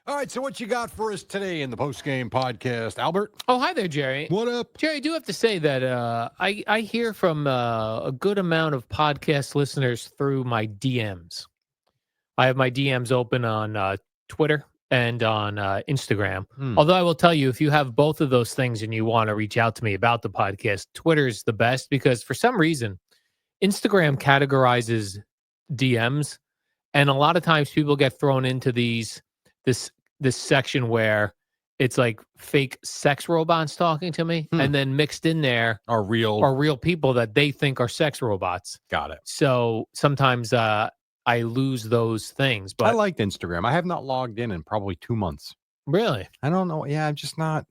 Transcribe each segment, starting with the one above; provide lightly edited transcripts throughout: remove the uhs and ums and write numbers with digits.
All right, so what you got for us today in the post-game podcast, Albert? Oh, hi there, Jerry. What up? Jerry, I do have to say that I hear from a good amount of podcast listeners through my DMs. I have my DMs open on Twitter and on Instagram. Although I will tell you, if you have both of those things and you want to reach out to me about the podcast, Twitter's the best because for some reason, Instagram categorizes DMs, and a lot of times people get thrown into this section where it's like fake sex robots talking to me, and then mixed in there are real people that they think are sex robots. Got it. So sometimes I lose those things. But I liked Instagram. I have not logged in probably 2 months. Really? I don't know. Yeah, I'm just not.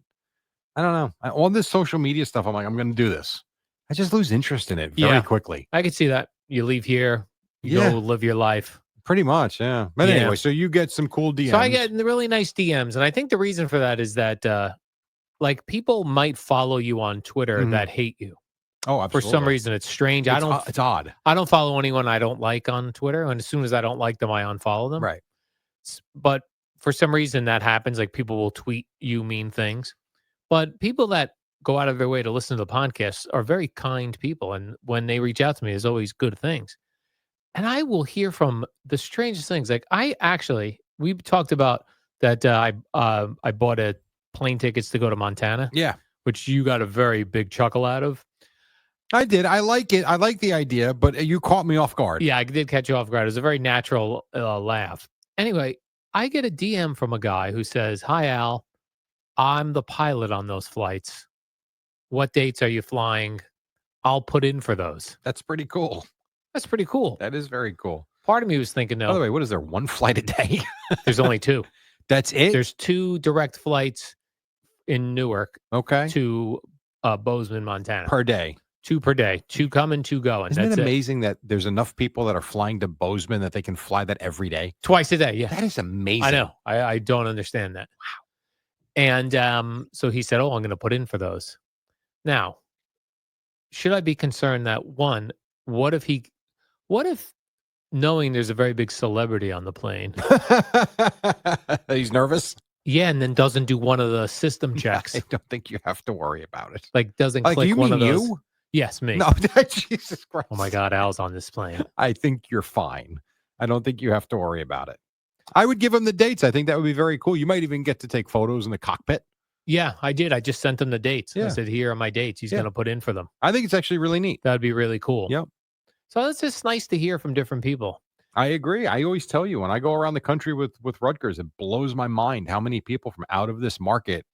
I don't know. All this social media stuff, I'm like, I'm going to do this. I just lose interest in it very quickly. I could see that. You leave here, you go live your life. Pretty much, yeah. But anyway, so you get some cool DMs. So I get really nice DMs. And I think the reason for that is that like people might follow you on Twitter that hate you. Oh, absolutely. For some reason, it's strange. It's odd. I don't follow anyone I don't like on Twitter. And as soon as I don't like them, I unfollow them. Right. But for some reason that happens. Like people will tweet you mean things. But people that go out of their way to listen to the podcast are very kind people. And when they reach out to me, there's always good things. And I will hear from the strangest things. Like we talked about that. I bought plane tickets to go to Montana. Yeah, which you got a very big chuckle out of. I did. I like it. I like the idea, but you caught me off guard. Yeah, I did catch you off guard. It was a very natural laugh. Anyway, I get a DM from a guy who says, "Hi Al, I'm the pilot on those flights. What dates are you flying? I'll put in for those." That's pretty cool. That's pretty cool. That is very cool. Part of me was thinking, no. By the way, what is there? One flight a day? There's only 2. That's it? There's 2 direct flights in Newark. Okay. To Bozeman, Montana. Per day. 2 per day. 2 coming, 2 going. Isn't it amazing that there's enough people that are flying to Bozeman that they can fly that every day? Twice a day, yeah. That is amazing. I know. I don't understand that. Wow. And so he said, oh, I'm going to put in for those. Now, should I be concerned that, one, what if knowing there's a very big celebrity on the plane, he's nervous? Yeah, and then doesn't do one of the system checks. I don't think you have to worry about it. Like doesn't click one of those. You? Yes, me. No, Jesus Christ. Oh my God, Al's on this plane. I think you're fine. I don't think you have to worry about it. I would give him the dates. I think that would be very cool. You might even get to take photos in the cockpit. Yeah, I did. I just sent him the dates. Yeah. I said, here are my dates. He's going to put in for them. I think it's actually really neat. That'd be really cool. Yep. So it's just nice to hear from different people. I agree. I always tell you when I go around the country with Rutgers, it blows my mind how many people from out of this market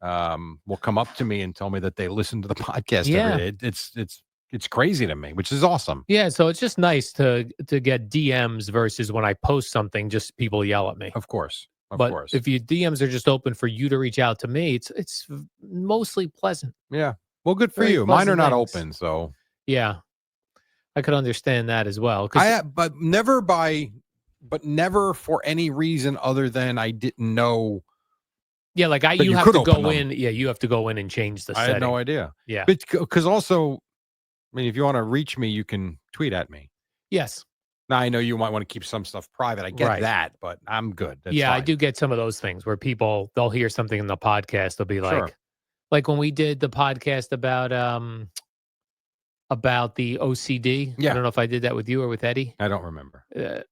will come up to me and tell me that they listen to the podcast every day. It's crazy to me, which is awesome. Yeah, so it's just nice to get DMs versus when I post something, just people yell at me. Of course. But if your DMs are just open for you to reach out to me, it's mostly pleasant. Yeah. Well, good for you. Mine are not open, so. Yeah. I could understand that as well. But never for any reason other than I didn't know. Yeah, like you have to go in. Yeah, you have to go in and change the setting. I had no idea. Yeah. Because also, I mean, if you want to reach me, you can tweet at me. Yes. Now, I know you might want to keep some stuff private. I get that, but I'm good. That's fine. I do get some of those things where they'll hear something in the podcast. They'll be like, like when we did the podcast about the OCD. Yeah. I don't know if I did that with you or with Eddie. I don't remember.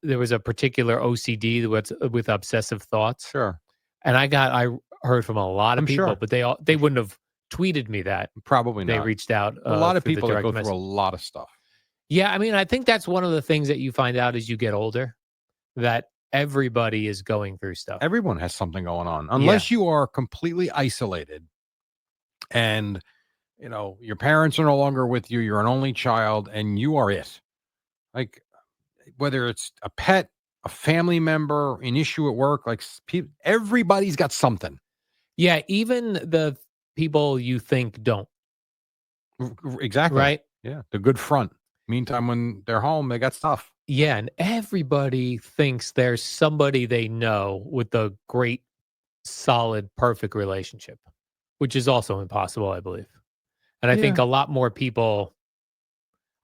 There was a particular OCD with obsessive thoughts. Sure. And I heard from a lot of people, but they wouldn't have tweeted me that. Probably not. They reached out. A lot of people that go through a lot of stuff. Yeah, I mean, I think that's one of the things that you find out as you get older, that everybody is going through stuff. Everyone has something going on, unless you are completely isolated and, you know, your parents are no longer with you. You're an only child and you are it. Like whether it's a pet, a family member, an issue at work, like everybody's got something. Yeah, even the people you think don't. Exactly. Right? Yeah, the good front. Meantime, when they're home, they got stuff. Yeah, and everybody thinks there's somebody they know with a great, solid, perfect relationship, which is also impossible, I believe. And I think a lot more people,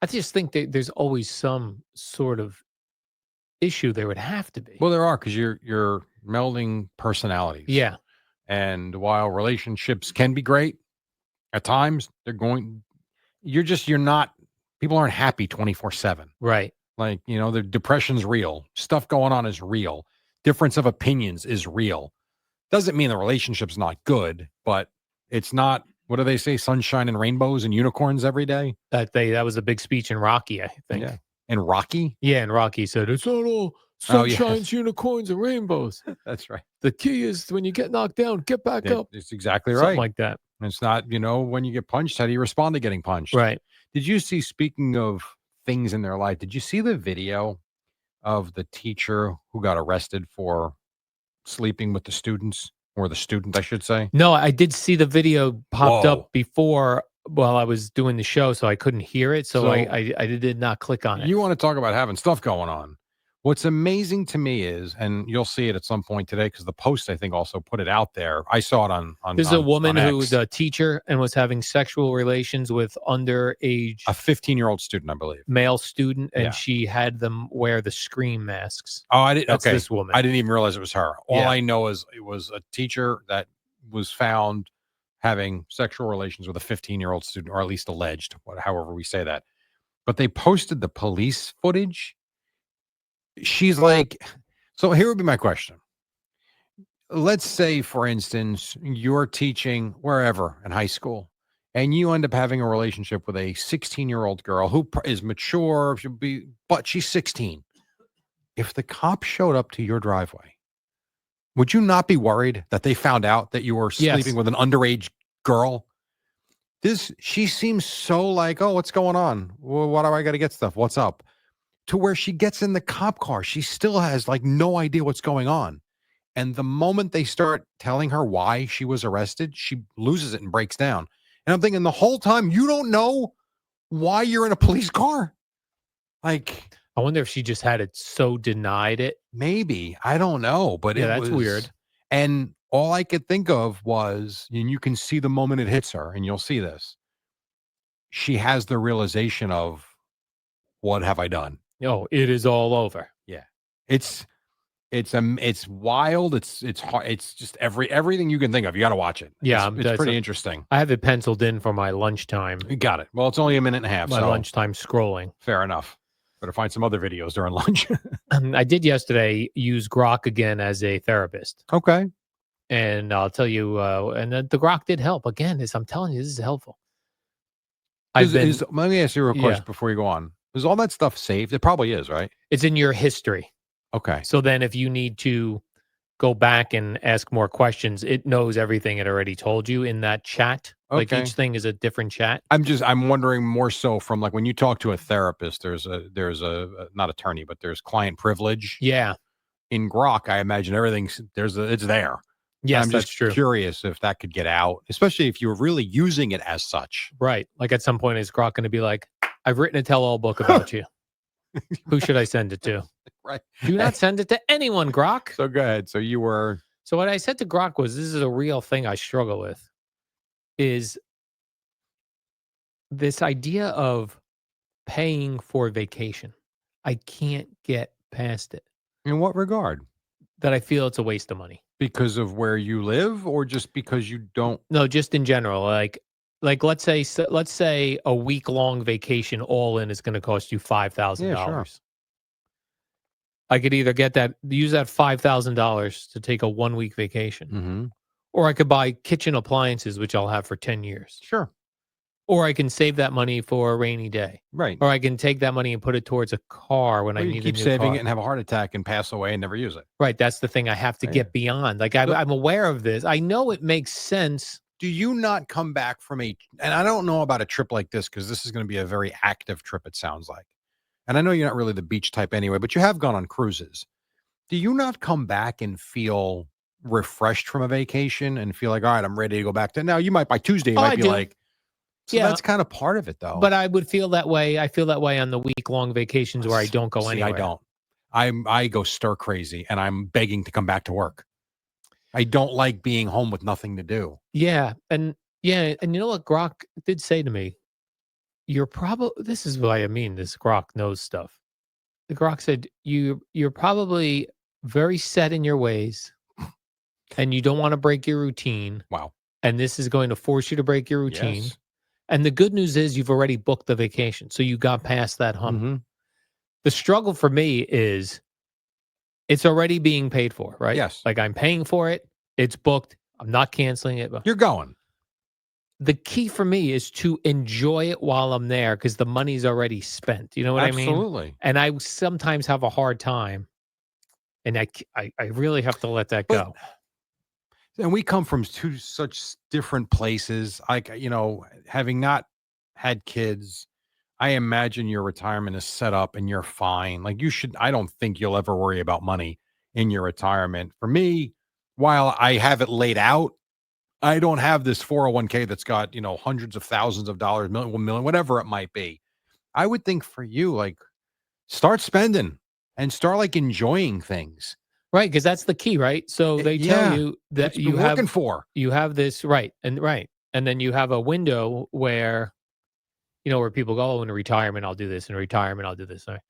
I just think that there's always some sort of issue there would have to be. Well, there are, because you're melding personalities. Yeah. And while relationships can be great, at times you're not, people aren't happy 24/7. Right. Like, the depression's real. Stuff going on is real. Difference of opinions is real. Doesn't mean the relationship's not good, but it's not, what do they say? Sunshine and rainbows and unicorns every day. That was a big speech in Rocky, I think. Yeah. And Rocky? Yeah, and Rocky said, "It's not all sunshines, unicorns, and rainbows. That's right. The key is when you get knocked down, get back up." It's exactly Something right. like that. It's not, when you get punched, how do you respond to getting punched? Right. Did you see, speaking of things in their life, did you see the video of the teacher who got arrested for sleeping with the students, or the student, I should say? No, I did see the video popped Whoa. up before while I was doing the show, so I couldn't hear it. So I did not click on it. You want to talk about having stuff going on. What's amazing to me is, and you'll see it at some point today, because the Post, I think, also put it out there. I saw it on There's a woman on who's a teacher and was having sexual relations with underage, a 15-year-old student, I believe, male student, and Yeah. she had them wear the scream masks. Oh, I didn't. That's Okay, this woman. I didn't even realize it was her. All Yeah. I know is it was a teacher that was found having sexual relations with a 15-year-old student, or at least alleged, however we say that. But they posted the police footage. She's like, so here would be my question. Let's say, for instance, you're teaching wherever in high school, and you end up having a relationship with a 16-year-old girl who is mature, but she's 16. If the cops showed up to your driveway, would you not be worried that they found out that you were sleeping with an underage girl? She seems so like, oh, what's going on? Well, why do I got to get stuff? What's up? To where she gets in the cop car, she still has like no idea what's going on. And the moment they start telling her why she was arrested, she loses it and breaks down. And I'm thinking, the whole time you don't know why you're in a police car. Like, I wonder if she just had it so denied it. Maybe. I don't know. But that's weird. And all I could think of was, and you can see the moment it hits her, and you'll see this. She has the realization of, what have I done? Oh, it is all over. Yeah. It's wild. It's hard. It's just everything you can think of. You got to watch it. Yeah. It's pretty interesting. I have it penciled in for my lunchtime. You got it. Well, it's only a minute and a half. My lunchtime scrolling. Fair enough. Better find some other videos during lunch. I did yesterday use Grok again as a therapist. Okay. And I'll tell you, and the Grok did help. Again, I'm telling you, this is helpful. Let me ask you real quick before you go on. Is all that stuff saved? It probably is, right? It's in your history. Okay. So then if you need to go back and ask more questions, it knows everything it already told you in that chat. Okay. Like each thing is a different chat. I'm wondering more so from, like, when you talk to a therapist, there's a not attorney, but there's client privilege. Yeah. In Grok, I imagine everything's it's there. Yes, I'm that's just true. Curious if that could get out, especially if you're really using it as such. Right. Like at some point, is Grok going to be like, I've written a tell-all book about you. Who should I send it to? Right. Do not send it to anyone, Grok. So go ahead. So So what I said to Grok was, this is a real thing I struggle with, is this idea of paying for vacation. I can't get past it. In what regard? That I feel it's a waste of money. Because of where you live, or just because you don't? No, just in general. Like let's say a week-long vacation all in is going to cost you $5,000. Yeah, sure. I could either use that $5,000 to take a 1-week vacation, or I could buy kitchen appliances, which I'll have for 10 years. Sure. Or I can save that money for a rainy day. Right. Or I can take that money and put it towards a car when I need a new car. Keep saving it and have a heart attack and pass away and never use it. Right. That's the thing I have to get beyond. Like I'm aware of this. I know it makes sense. Do you not come back from and I don't know about a trip like this, because this is going to be a very active trip, it sounds like. And I know you're not really the beach type anyway, but you have gone on cruises. Do you not come back and feel refreshed from a vacation and feel like, all right, I'm ready to go back to now? You might by Tuesday, you might be like, so that's kind of part of it, though. But I would feel that way. I feel that way on the week-long vacations where I don't go anywhere. I don't. I go stir crazy, and I'm begging to come back to work. I don't like being home with nothing to do. Yeah, and you know what Grok did say to me? This is what I mean. This Grok knows stuff. The Grok said you're probably very set in your ways, and you don't want to break your routine. Wow. And this is going to force you to break your routine. Yes. And the good news is you've already booked the vacation. So you got past that hump. Mm-hmm. The struggle for me is it's already being paid for, right? Yes. Like I'm paying for it. It's booked. I'm not canceling it. You're going. The key for me is to enjoy it while I'm there because the money's already spent. You know what I mean? Absolutely. And I sometimes have a hard time, and I really have to let that go. And we come from two such different places. Like, having not had kids, I imagine your retirement is set up and you're fine. Like I don't think you'll ever worry about money in your retirement. For me, while I have it laid out, I don't have this 401k that's got, hundreds of thousands of dollars, million, whatever it might be. I would think for you, like, start spending and start like enjoying things. Right, because that's the key, right? So they tell you that you have this right, and then you have a window where, where people go, oh, in retirement I'll do this, in retirement I'll do this, right?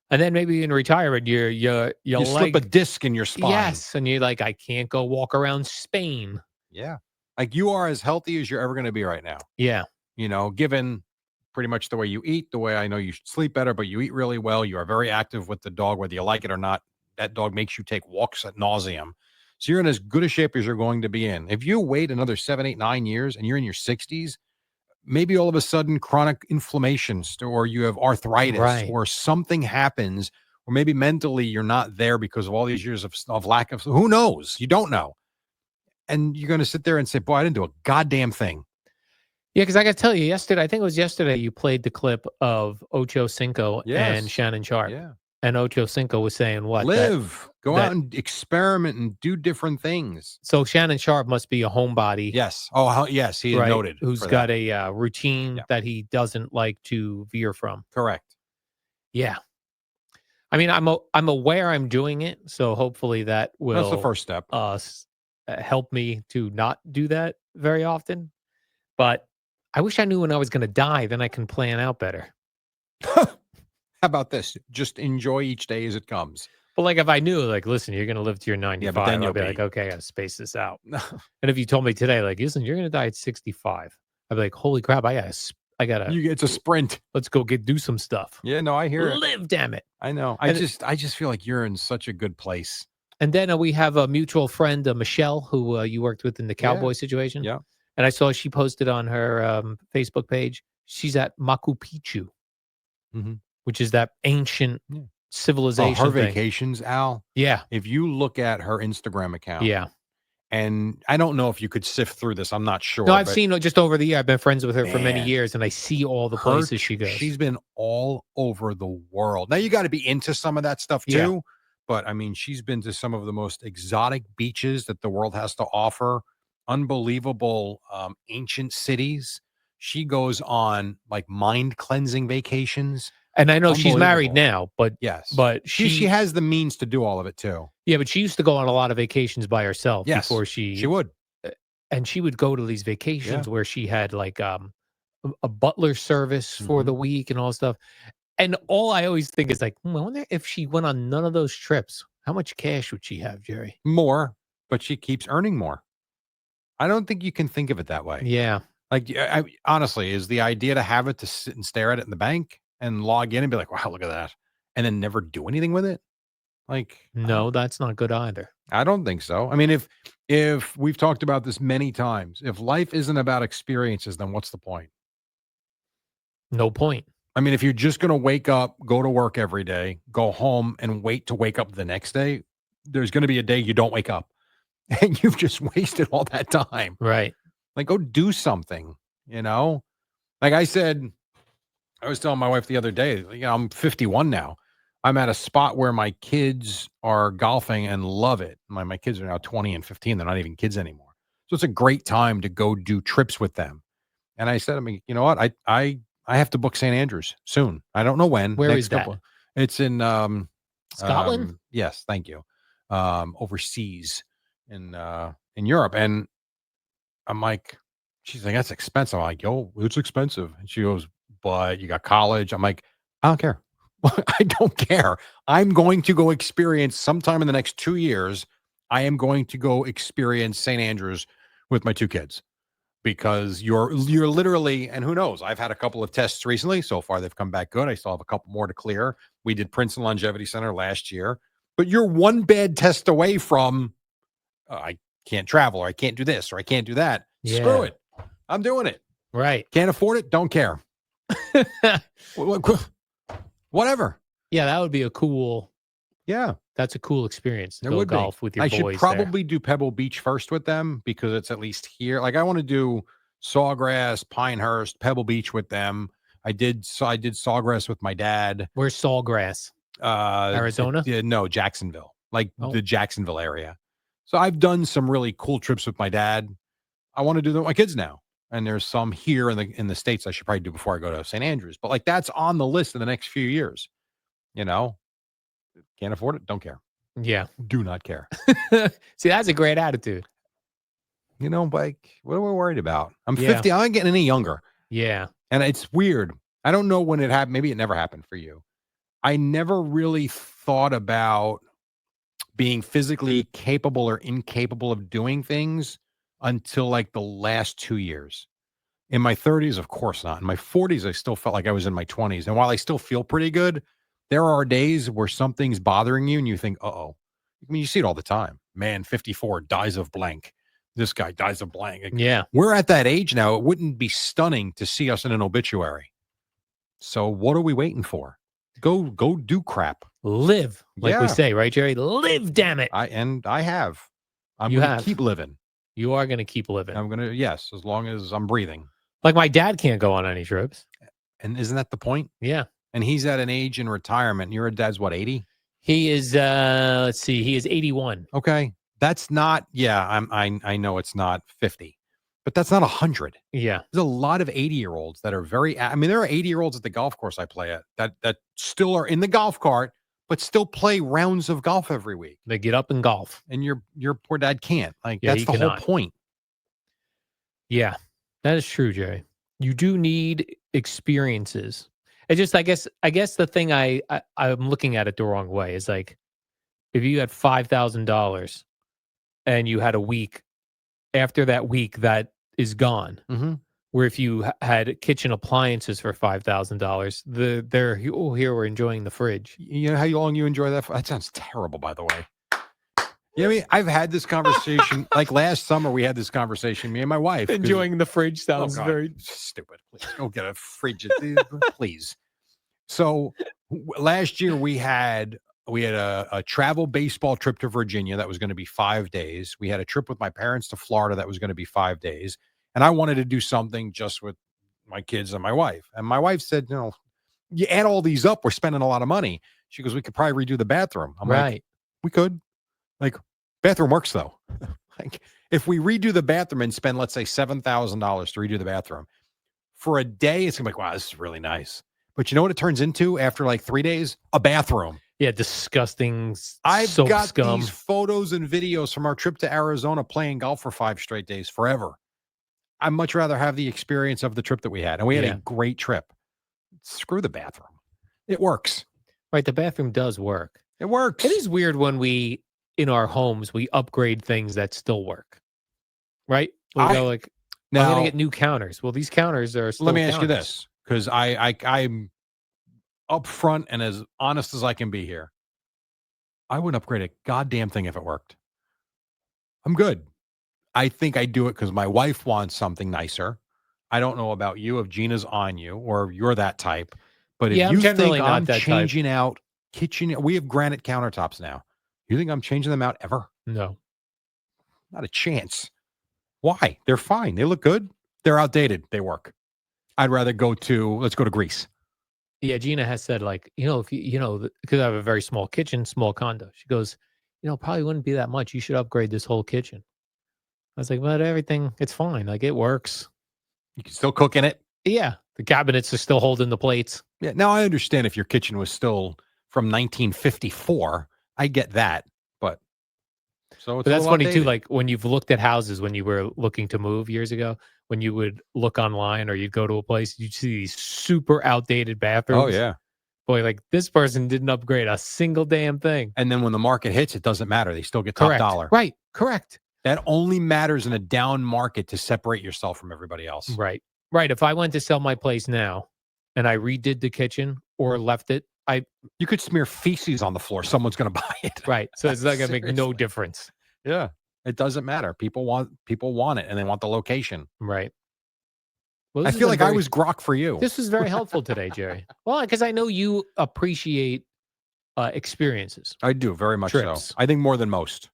And then maybe in retirement you slip a disc in your spine. Yes, and you're like, I can't go walk around Spain. Yeah, like you are as healthy as you're ever going to be right now. Yeah, given pretty much the way you eat, the way I know you should sleep better, but you eat really well. You are very active with the dog, whether you like it or not. That dog makes you take walks ad nauseum. So you're in as good a shape as you're going to be in. If you wait another 7, 8, 9 years and you're in your 60s, maybe all of a sudden chronic inflammation or you have arthritis or something happens, or maybe mentally you're not there because of all these years of lack of, who knows? You don't know. And you're going to sit there and say, boy, I didn't do a goddamn thing. Yeah, because I got to tell you, yesterday, I think it was yesterday, you played the clip of Ocho Cinco and Shannon Sharp. Yeah. And Ocho Cinco was saying what? Go out and experiment and do different things. So Shannon Sharp must be a homebody. Yes. Oh, yes. He noted. Who's got a routine that he doesn't like to veer from. Correct. Yeah. I mean, I'm aware I'm doing it, so hopefully that will. That's the first step. Help me to not do that very often. But I wish I knew when I was going to die. Then I can plan out better. How about this? Just enjoy each day as it comes. But like if I knew, like, listen, you're going to live to your 95, but then I'll be like, okay, I got to space this out. And if you told me today, like, listen, you're going to die at 65, I'd be like, holy crap, I got to. It's a sprint. Let's go do some stuff. Yeah, no, I hear it. Live, damn it. I know. I just feel like you're in such a good place. And then we have a mutual friend, Michelle, who you worked with in the cowboy situation. Yeah. And I saw she posted on her Facebook page. She's at Machu Picchu, which is that ancient civilization. Her vacations, Al. Yeah. If you look at her Instagram account. Yeah. And I don't know if you could sift through this. I'm not sure. No, I've seen just over the year. I've been friends with her for many years, and I see all the places she goes. She's been all over the world. Now, you got to be into some of that stuff too. Yeah. But, I mean, she's been to some of the most exotic beaches that the world has to offer. Unbelievable ancient cities. She goes on like mind cleansing vacations. And I know she's married now, but yes, but she has the means to do all of it too. Yeah, but she used to go on a lot of vacations by herself before she would. And she would go to these vacations where she had like a butler service for the week and all stuff. And all I always think is like, I wonder if she went on none of those trips, how much cash would she have, Jerry? More, but she keeps earning more. I don't think you can think of it that way. Yeah. Like, honestly, is the idea to have it to sit and stare at it in the bank and log in and be like, wow, look at that, and then never do anything with it? Like, no, that's not good either. I don't think so. I mean, if we've talked about this many times, if life isn't about experiences, then what's the point? No point. I mean, if you're just going to wake up, go to work every day, go home and wait to wake up the next day, there's going to be a day you don't wake up. And you've just wasted all that time. Right. Like, go do something, Like I said, I was telling my wife the other day, I'm 51 now. I'm at a spot where my kids are golfing and love it. My kids are now 20 and 15. They're not even kids anymore. So it's a great time to go do trips with them. And I said, I mean, you know what? I have to book St. Andrews soon. I don't know when. Where is that? It's in Scotland? Yes, thank you. Overseas. In Europe. And I'm like, she's like, that's expensive. I'm like, yo, it's expensive. And she goes, but you got college. I'm like, I don't care. I don't care. I'm going to go experience sometime in the next 2 years I am going to go experience St. Andrews with my 2 kids because you're literally, and who knows? I've had a couple of tests recently. So far, they've come back good. I still have a couple more to clear. We did Princeton Longevity Center last year, but you're one bad test away from I can't travel, or I can't do this, or I can't do that. Yeah. Screw it. I'm doing it. Right. Can't afford it. Don't care. Whatever. Yeah, that would be a cool. Yeah. That's a cool experience. There Go would golf be. with your I boys. should probably do Pebble Beach first with them because it's at least here. Like I want to do Sawgrass, Pinehurst, Pebble Beach with them. I did Sawgrass with my dad. Where's Sawgrass? Arizona? No, Jacksonville. Like the Jacksonville area. So I've done some really cool trips with my dad. I want to do them with my kids now. And there's some here in the States I should probably do before I go to St. Andrews. But like that's on the list in the next few years. You know, can't afford it. Don't care. Yeah. Do not care. See, that's a great attitude. You know, like, what are we worried about? I'm 50. I'm not getting any younger. Yeah. And it's weird. I don't know when it happened. Maybe it never happened for you. I never really thought about being physically capable or incapable of doing things until like the last 2 years. In my 30s, of course not. In my 40s, I still felt like I was in my 20s. And while I still feel pretty good, there are days where something's bothering you and you think, uh-oh. I mean, you see it all the time. Man, 54 dies of blank. This guy dies of blank. Yeah. We're at that age now. It wouldn't be stunning to see us in an obituary. So what are we waiting for? Go do crap. Live, like we say, right, Jerry? Live, damn it. I have. I'm going to keep living. You are going to keep living. I'm going to, yes, as long as I'm breathing. Like my dad can't go on any trips. And isn't that the point? Yeah. And he's at an age in retirement. Your dad's what, 80? He is, let's see, he is 81. Okay. That's not, I know it's not 50, but that's not 100. Yeah. There's a lot of 80-year-olds that are there are 80-year-olds at the golf course I play at that still are in the golf cart, but still play rounds of golf every week. They get up and golf. And your poor dad can't. Like, that's the whole point. Yeah, that is true, Jerry. You do need experiences. It's just, I guess the thing I'm looking at it the wrong way is like, if you had $5,000 and you had a week, after that week, that is gone. Mm-hmm. Where if you had kitchen appliances for $5,000, they're here we're enjoying the fridge. You know how long you enjoy that? That sounds terrible, by the way. You know what I mean? I've had this conversation. Like last summer, we had this conversation, me and my wife. Enjoying the fridge sounds very stupid. Please go get a fridge, please. So last year we had a travel baseball trip to Virginia that was going to be 5 days. We had a trip with my parents to Florida that was going to be 5 days. And I wanted to do something just with my kids and my wife. And my wife said, you add all these up, we're spending a lot of money. She goes, we could probably redo the bathroom. I'm like, we could. Like, bathroom works though. Like, if we redo the bathroom and spend, let's say, $7,000 to redo the bathroom for a day, it's gonna be like, wow, this is really nice. But you know what it turns into after like 3 days? A bathroom. Yeah, disgusting. I've got these photos and videos from our trip to Arizona playing golf for 5 straight days forever. I'd much rather have the experience of the trip that we had. And we had a great trip. Screw the bathroom. It works. Right. The bathroom does work. It works. It is weird when in our homes, we upgrade things that still work. Right? We go like, now, I'm going to get new counters. Well, these counters are still Let me ask you this, because I'm upfront and as honest as I can be here. I wouldn't upgrade a goddamn thing if it worked. I'm good. I think I do it because my wife wants something nicer. I don't know about you, if Gina's on you or you're that type. But if you think I'm changing out kitchen, we have granite countertops now. You think I'm changing them out ever? No. Not a chance. Why? They're fine. They look good. They're outdated. They work. I'd rather let's go to Greece. Yeah, Gina has said, like, if because I have a very small kitchen, small condo. She goes, probably wouldn't be that much. You should upgrade this whole kitchen. I was like, but everything, it's fine. Like, it works. You can still cook in it? Yeah. The cabinets are still holding the plates. Yeah. Now, I understand if your kitchen was still from 1954. I get that. But that's funny, too. Like, when you've looked at houses when you were looking to move years ago, when you would look online or you'd go to a place, you'd see these super outdated bathrooms. Oh, yeah. Boy, like this person didn't upgrade a single damn thing. And then when the market hits, it doesn't matter. They still get top dollar. Right. Correct. That only matters in a down market to separate yourself from everybody else. Right. Right. If I went to sell my place now and I redid the kitchen or left it, you could smear feces on the floor. Someone's going to buy it. Right. So it's not going to make no difference. Yeah. It doesn't matter. People want it and they want the location. Right. Well, I feel like I was grok for you. This was very helpful today, Jerry. Well, because I know you appreciate experiences. I do very much Trips. so. I think more than most.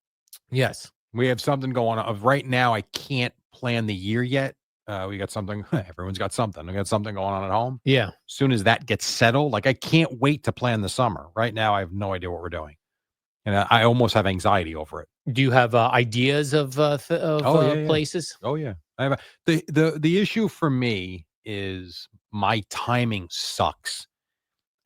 Yes. We have something going on. Right now, I can't plan the year yet. We got something. Everyone's got something. We got something going on at home. Yeah. As soon as that gets settled, like I can't wait to plan the summer. Right now, I have no idea what we're doing. And I almost have anxiety over it. Do you have ideas of places? Oh yeah, I have. The issue for me is my timing sucks.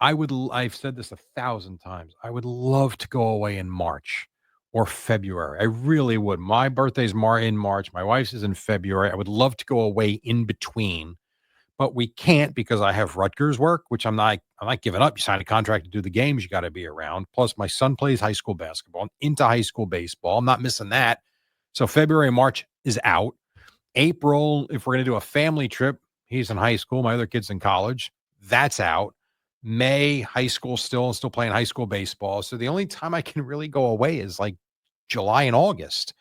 I've said this 1,000 times. I would love to go away in March or February. I really would. My birthday's in March. My wife's is in February. I would love to go away in between, but we can't because I have Rutgers work, which I'm not giving up. You sign a contract to do the games. You got to be around. Plus my son plays high school basketball. I'm into high school baseball. I'm not missing that. So February and March is out. April, if we're going to do a family trip, he's in high school. My other kid's in college. That's out. May, high school still playing high school baseball. So the only time I can really go away is like July and August,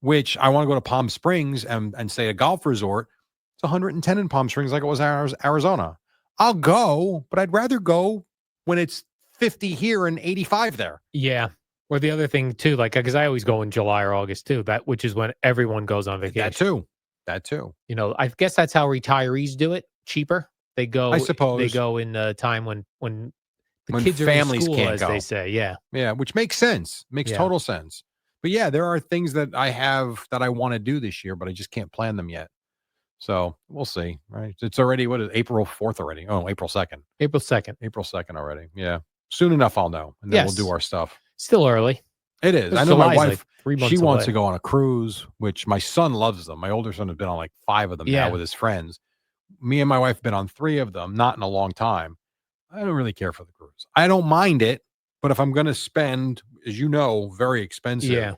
which I want to go to Palm Springs and stay at a golf resort. It's 110 in Palm Springs like it was in Arizona. I'll go, but I'd rather go when it's 50 here and 85 there. Yeah. Or the other thing too, like, because I always go in July or August too, which is when everyone goes on vacation. That too. You know, I guess that's how retirees do it. Cheaper. They go. I suppose they go in a time when when kids families are in school, can't as go. they say. Yeah. Yeah, which makes sense. Makes total sense. But yeah, there are things that I have that I want to do this year, but I just can't plan them yet. So we'll see. Right? It's already April 4th already. Oh, April 2nd. April 2nd. April 2nd already. Yeah. Soon enough, I'll know, and then we'll do our stuff. Still early. It is. I know my wife. Like 3 months she away. wants to go on a cruise, which my son loves them. My older son has been on like 5 of them now with his friends. Me and my wife have been on 3 of them, not in a long time. I don't really care for the cruise. I don't mind it, but if I'm going to spend, as you know, very expensive.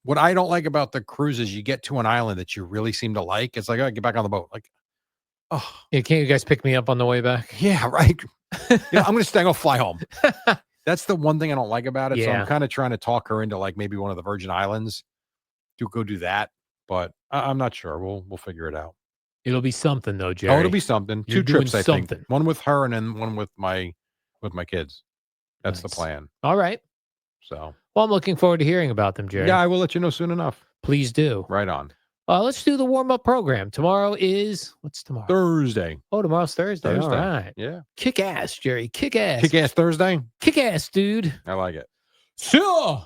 What I don't like about the cruise is you get to an island that you really seem to like. It's like, oh, get back on the boat. Like, oh. Yeah, can't you guys pick me up on the way back? Yeah, right. I'm going to stay. I'm going to fly home. That's the one thing I don't like about it. So I'm kind of trying to talk her into like maybe one of the Virgin Islands to go do that. But I'm not sure. We'll figure it out. It'll be something though, Jerry. Oh, it'll be something. You're 2 trips, I something. think. One with her and then one with my kids. That's the plan. All right. So, well, I'm looking forward to hearing about them, Jerry. Yeah, I will let you know soon enough. Please do. Right on. Let's do the warm-up program. Tomorrow is, what's tomorrow? Thursday. Oh, tomorrow's Thursday. All right. Yeah. Kick ass, Jerry. Kick ass. Kick ass Thursday. Kick ass, dude. I like it. Sure.